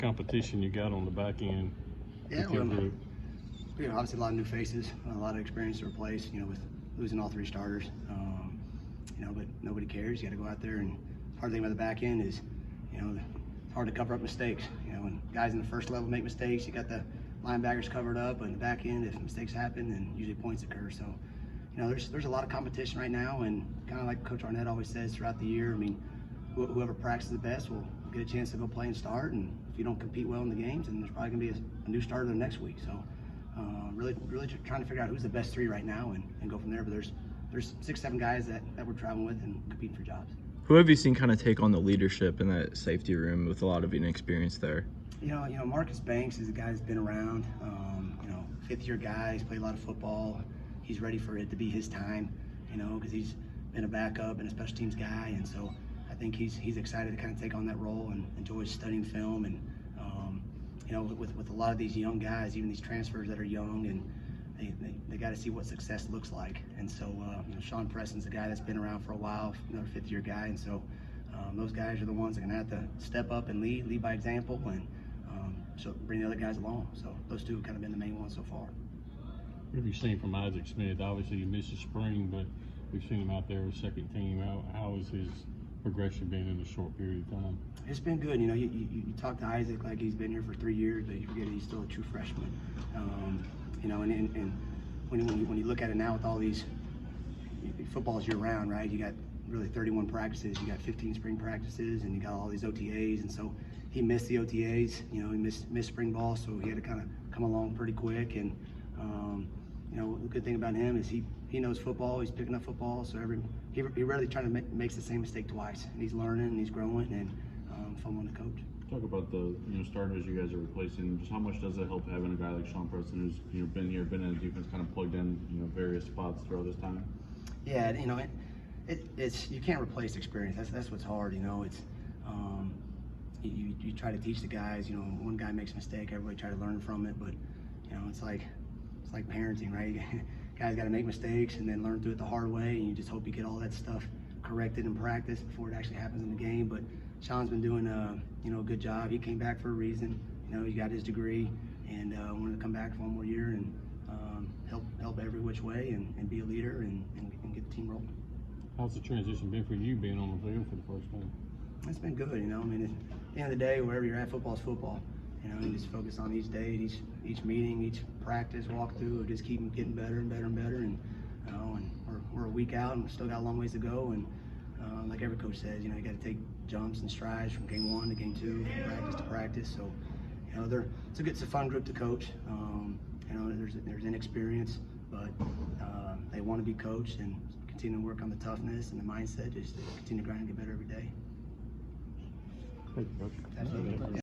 competition you got on the back end Yeah, with your group? Obviously a lot of new faces, a lot of experience to replace, with losing all three starters. But nobody cares. You got to go out there, and the hard thing about the back end is, it's hard to cover up mistakes. When guys in the first level make mistakes, you got the linebackers covered up, but in the back end, if mistakes happen, then usually points occur. So, there's a lot of competition right now, and kind of like Coach Arnett always says throughout the year, whoever practices the best will get a chance to go play and start, and if you don't compete well in the games, then there's probably going to be a new starter the next week. So really trying to figure out who's the best three right now and go from there. But there's 6-7 guys that we're traveling with and competing for jobs. Who have you seen kind of take on the leadership in that safety room with a lot of inexperience there? Marcus Banks is a guy that's been around, 5th-year guy. He's played a lot of football. He's ready for it to be his time, because he's been a backup and a special teams guy, and so I think he's excited to kind of take on that role and enjoys studying film. And with a lot of these young guys, even these transfers that are young, and they got to see what success looks like. And so Sean Preston's a guy that's been around for a while, another 5th-year guy, and so those guys are the ones that are going to have to step up and lead by example, and so bring the other guys along. So those two have kind of been the main ones so far. What have you seen from Isaac Smith? Obviously, you missed the spring, but we've seen him out there with second team. How has his progression been in a short period of time? It's been good. You talk to Isaac like he's been here for 3 years, but you forget he's still a true freshman. And when you look at it now with all these footballs year round, right? You got really 31 practices, you got 15 spring practices, and you got all these OTAs, and so he missed the OTAs. He missed spring ball, so he had to kind of come along pretty quick. And the good thing about him is he knows football. He's picking up football, so he rarely makes the same mistake twice. And he's learning and he's growing, and fun one to coach. Talk about the starters you guys are replacing. Just how much does it help having a guy like Sean Preston who's been here, been in the defense, kind of plugged in various spots throughout this time? Yeah, it's you can't replace experience. That's what's hard. It's you try to teach the guys. One guy makes a mistake, everybody try to learn from it. But it's like parenting, right? Guys got to make mistakes and then learn through it the hard way, and you just hope you get all that stuff corrected in practice before it actually happens in the game. But Sean's been doing a good job. He came back for a reason. He got his degree and wanted to come back for one more year and help every which way and be a leader and get the team rolling. How's the transition been for you being on the field for the first time? It's been good. At the end of the day, wherever you're at, football's football. You just focus on each day, each meeting, each practice, walkthrough, just keep getting better and better and better. And we're a week out and still got a long ways to go. And like every coach says, you got to take jumps and strides from game 1 to game 2, from practice to practice. So it's a fun group to coach. There's inexperience, but they want to be coached and continue to work on the toughness and the mindset, just to continue to grind and get better every day. Thank you, Coach. Absolutely.